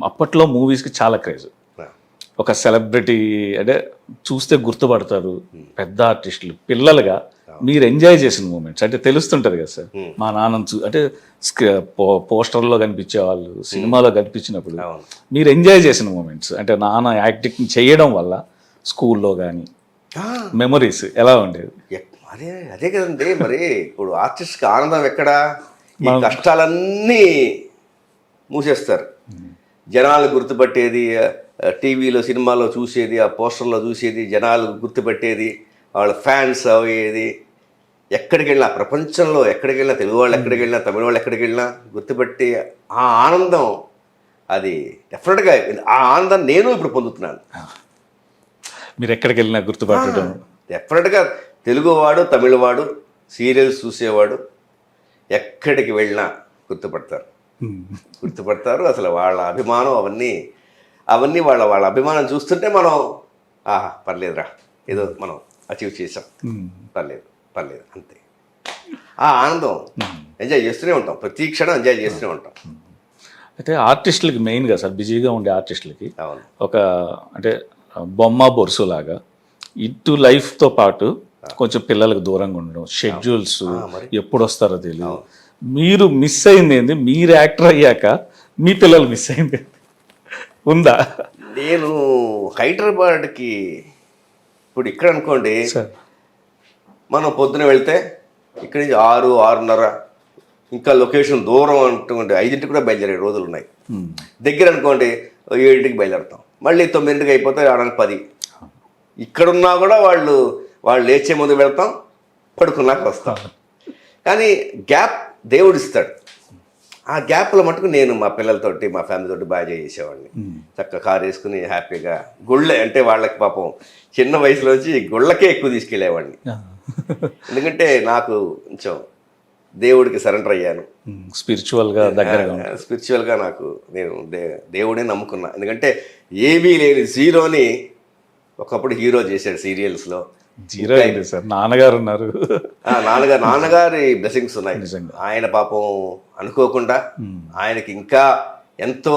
అప్పట్లో మూవీస్కి చాలా క్రేజ్. ఒక సెలబ్రిటీ అంటే చూస్తే గుర్తుపడతారు పెద్ద ఆర్టిస్టులు. పిల్లలుగా మీరు ఎంజాయ్ చేసిన మూమెంట్స్ అంటే తెలుస్తుంటుంది కదా సార్. మా నాన్న అంటే పోస్టర్లో కనిపించే వాళ్ళు, సినిమాలో కనిపించినప్పుడు మీరు ఎంజాయ్ చేసిన మూమెంట్స్ అంటే నాన్న యాక్టింగ్ చేయడం వల్ల స్కూల్లో కానీ మెమరీస్ ఎలా ఉండేది? అదే అదే కదండి. మరి ఇప్పుడు ఆర్టిస్ట్కి ఆనందం ఎక్కడా? ఈ కష్టాలన్నీ మూసేస్తారు. జనాలు గుర్తుపట్టేది, టీవీలో సినిమాలో చూసేది, ఆ పోస్టర్లో చూసేది, జనాలు గుర్తుపట్టేది, వాళ్ళ ఫ్యాన్స్ అయ్యేది. ఎక్కడికి వెళ్ళినా ప్రపంచంలో ఎక్కడికి వెళ్ళినా, తెలుగు వాళ్ళు ఎక్కడికి వెళ్ళినా, తమిళ వాళ్ళు ఎక్కడికి వెళ్ళినా గుర్తుపట్టి ఆ ఆనందం అది డెఫినెట్గా ఆ ఆనందం నేను ఇప్పుడు పొందుతున్నాను. మీరు ఎక్కడికి వెళ్ళినా గుర్తుపట్టడం డెఫినెట్గా తెలుగువాడు, తమిళవాడు, సీరియల్స్ చూసేవాడు ఎక్కడికి వెళ్ళినా గుర్తుపడతారు. అసలు వాళ్ళ అభిమానం అవన్నీ వాళ్ళ అభిమానం చూస్తుంటే మనం పర్లేదురా, ఏదో మనం అచీవ్ చేసాం, పర్లేదు అంతే. ఆ ఆనందం ఎంజాయ్ చేస్తూనే ఉంటాం, ప్రతి క్షణం ఎంజాయ్ చేస్తూనే ఉంటాం. అయితే ఆర్టిస్టులకి మెయిన్గా సార్, బిజీగా ఉండే ఆర్టిస్టులకి అవును, ఒక అంటే బొమ్మ బొరుసు లాగా ఇటు లైఫ్తో పాటు కొంచెం పిల్లలకు దూరంగా ఉండడం, షెడ్యూల్స్ ఎప్పుడు వస్తారో తెలియదు. మీరు మిస్ అయింది ఏంది? మీరు యాక్టర్ అయ్యాక మీ పిల్లలు మిస్ అయింది ఉందా? నేను హైదరాబాద్కి ఇప్పుడు ఇక్కడ అనుకోండి, మనం పొద్దున వెళ్తే ఇక్కడి నుంచి 6-6:30, ఇంకా లొకేషన్ దూరం అంటుంటే 5ంటికి కూడా బయలుదేరే రోజులు ఉన్నాయి. దగ్గర అనుకోండి 7ంటికి బయలుదేరుతాం, మళ్ళీ 9ంటికి అయిపోతే రావడానికి 10. ఇక్కడున్నా కూడా వాళ్ళు లేచే ముందు వెళ్తాం, పడుకున్నాక వస్తాం. కానీ గ్యాప్ దేవుడు ఇస్తాడు. ఆ గ్యాప్లో మటుకు నేను మా పిల్లలతోటి, మా ఫ్యామిలీతోటి బాగా చేసేవాడిని. చక్కగా కారు వేసుకుని హ్యాపీగా గుళ్ళే, అంటే వాళ్ళకి పాపం చిన్న వయసులోంచి గుళ్ళకే ఎక్కువ తీసుకెళ్ళేవాడిని. ఎందుకంటే నాకు కొంచెం దేవుడికి సరెండర్ అయ్యాను. స్పిరిచువల్గా నాకు నేను దేవుడే నమ్ముకున్నా. ఎందుకంటే ఏమీ లేని జీరోని ఒకప్పుడు హీరో చేశాడు సీరియల్స్లో. జీరో అయింది సార్. నాన్నగారు ఉన్నారు, నాన్నగారి బ్లెస్సింగ్స్ ఉన్నాయి. ఆయన పాపం అనుకోకుండా ఆయనకి ఇంకా ఎంతో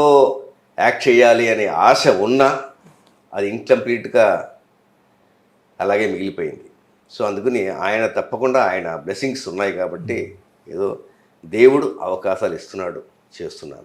యాక్ట్ చేయాలి అనే ఆశ ఉన్నా అది ఇన్కంప్లీట్గా అలాగే మిగిలిపోయింది. సో అందుకని ఆయన తప్పకుండా ఆయన బ్లెస్సింగ్స్ ఉన్నాయి కాబట్టి ఏదో దేవుడు అవకాశాలు ఇస్తున్నాడు, చేస్తున్నాను.